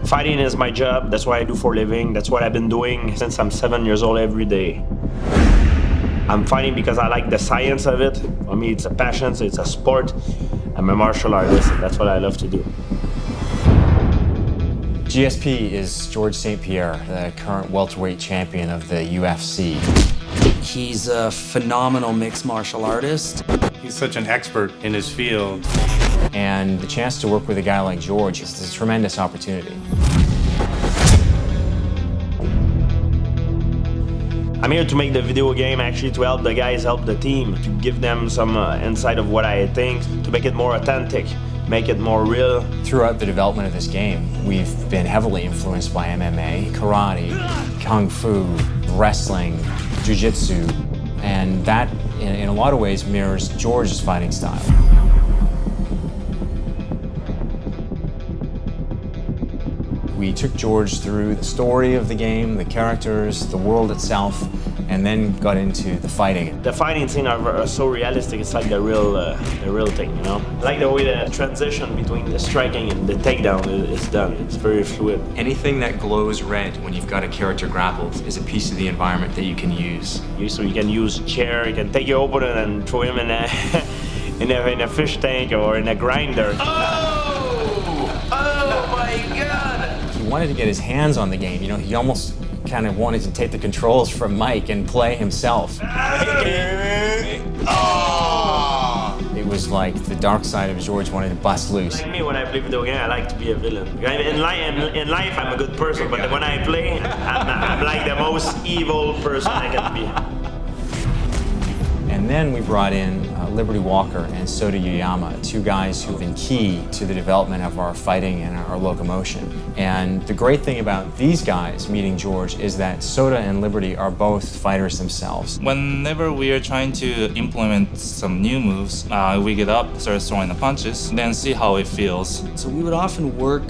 Fighting is my job. That's what I do for a living. That's what I've been doing since I'm 7 years old every day. I'm fighting because I like the science of it. For me, it's a passion, so it's a sport. I'm a martial artist, and that's what I love to do. GSP is Georges St-Pierre, the current welterweight champion of the UFC. He's a phenomenal mixed martial artist. He's such an expert in his field. And the chance to work with a guy like George is a tremendous opportunity. I'm here to make the video game, actually, to help the guys, help the team, to give them some insight of what I think, to make it more authentic, make it more real. Throughout the development of this game, we've been heavily influenced by MMA, karate, kung fu, wrestling, jiu-jitsu, and that, in a lot of ways, mirrors George's fighting style. We took George through the story of the game, the characters, the world itself, and then got into the fighting. The fighting scene are so realistic. It's like the real thing, you know. I like the way the transition between the striking and the takedown is done. It's very fluid. Anything that glows red when you've got a character grappled is a piece of the environment that you can use. So you can use a chair, you can take your opponent and throw him in a in a fish tank or in a grinder. Oh my God! He wanted to get his hands on the game. You know, he almost kind of wanted to take the controls from Mike and play himself. It was like the dark side of George wanted to bust loose. Like me, when I play video game, I like to be a villain. In life, I'm a good person, but when I play, I'm like the most evil person I can be. And then we brought in Liberty Walker and Soda Yuyama, two guys who've been key to the development of our fighting and our locomotion. And the great thing about these guys meeting George is that Soda and Liberty are both fighters themselves. Whenever we are trying to implement some new moves, we get up, start throwing the punches, then see how it feels. So we would often work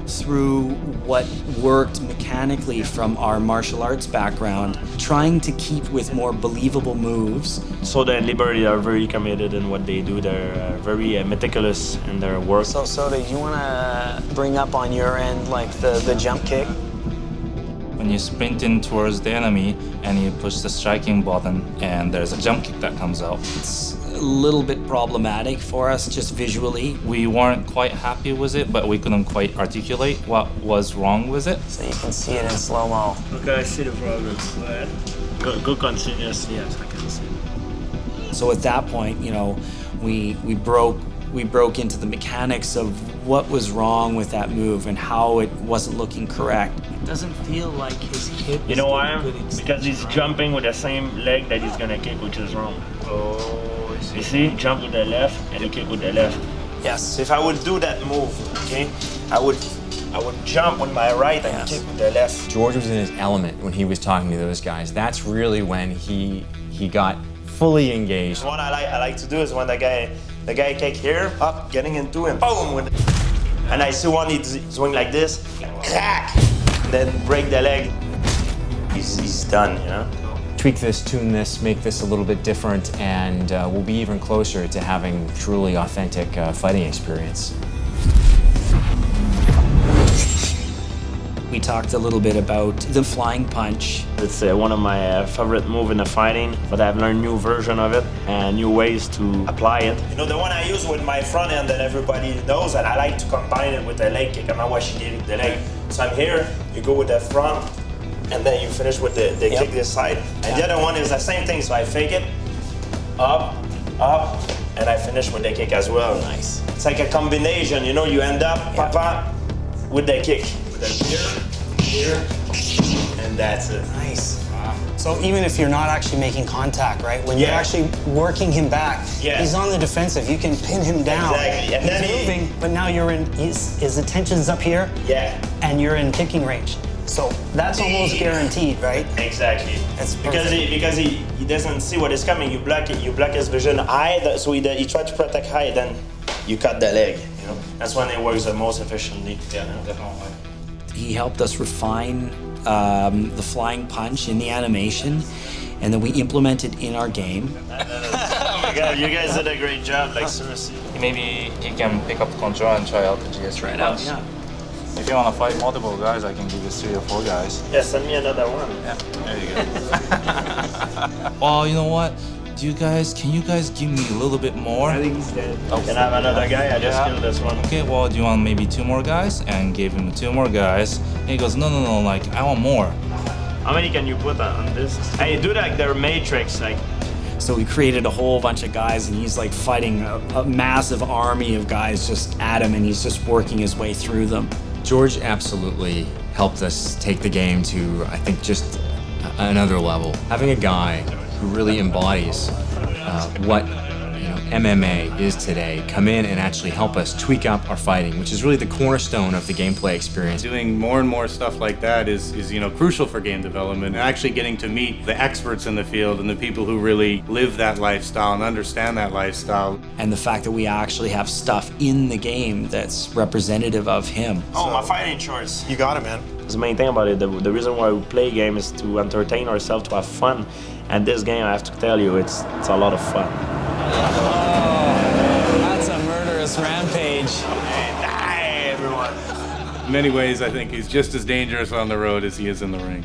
through what worked mechanically from our martial arts background, trying to keep with more believable moves. Soda and Liberty are very committed in what they do. They're very meticulous in their work. So Soda, you want to bring up on your end like the jump kick? When you sprint in towards the enemy and you push the striking button and there's a jump kick that comes out. It's a little bit problematic for us just visually. We weren't quite happy with it, but we couldn't quite articulate what was wrong with it. So you can see it in slow-mo. Okay, I see the progress. Go ahead. Go continuously, yes, I can see it. So at that point, you know, we broke into the mechanics of what was wrong with that move and how it wasn't looking correct. It doesn't feel like his hip is You know why? good extension, Because he's right? jumping with the same leg that he's gonna kick, which is wrong. Oh, I see. You see? Jump with the left and you kick with the left. Yes. If I would do that move, okay, I would jump with my right and kick with the left. George was in his element when he was talking to those guys. That's really when he got fully engaged. What I like to do is when the guy kick here, up, getting into him, boom, with and I see one he's doing like this, crack, and then break the leg. He's done, you know? Tweak this, tune this, make this a little bit different, and we'll be even closer to having truly authentic fighting experience. We talked a little bit about the flying punch. It's one of my favorite moves in the fighting, but I've learned new version of it and new ways to apply it. You know, the one I use with my front end that everybody knows, and I like to combine it with the leg kick. I'm not watching it with the leg. So I'm here, you go with the front, and then you finish with the kick this side. And the other one is the same thing, so I fake it, up, and I finish with the kick as well. Nice. It's like a combination, you know, you end up, papa, with the kick. Here, and that's it. Nice. Wow. So even if you're not actually making contact, right? When you're actually working him back, he's on the defensive. You can pin him down. Exactly. And he's then moving, but now you're in. His attention's up here. Yeah. And you're in kicking range. So that's almost guaranteed, right? Exactly. That's because he doesn't see what is coming. You block it. You block his vision. So he tried to protect high, then you cut the leg. You know, that's when it works the most efficiently. Yeah, definitely. He helped us refine the flying punch in the animation, and then we implemented in our game. Oh my God, you guys did a great job, like seriously. Maybe he can pick up the control and try out the GSP. Try it out, yeah. If you want to fight multiple guys, I can give you 3 or 4 guys. Yeah, send me another one. Yeah, there you go. Well, you know what? Can you guys give me a little bit more? I think he's dead. Can I have another guy? I just killed this one. Okay, well, do you want maybe 2 more guys? And gave him 2 more guys. And he goes, no, like, I want more. How many can you put on this? And you do like their matrix, like. So we created a whole bunch of guys, and he's like fighting a massive army of guys just at him, and he's just working his way through them. George absolutely helped us take the game to, I think, just another level. Having a guy who really embodies what MMA is today come in and actually help us tweak up our fighting, which is really the cornerstone of the gameplay experience. Doing more and more stuff like that is crucial for game development, and actually getting to meet the experts in the field and the people who really live that lifestyle and understand that lifestyle. And the fact that we actually have stuff in the game that's representative of him. Oh, my fighting shorts. You got it, man. The main thing about it, the reason why we play game is to entertain ourselves, to have fun. And this game, I have to tell you, it's a lot of fun. That's a murderous rampage. Die, everyone. In many ways, I think he's just as dangerous on the road as he is in the ring.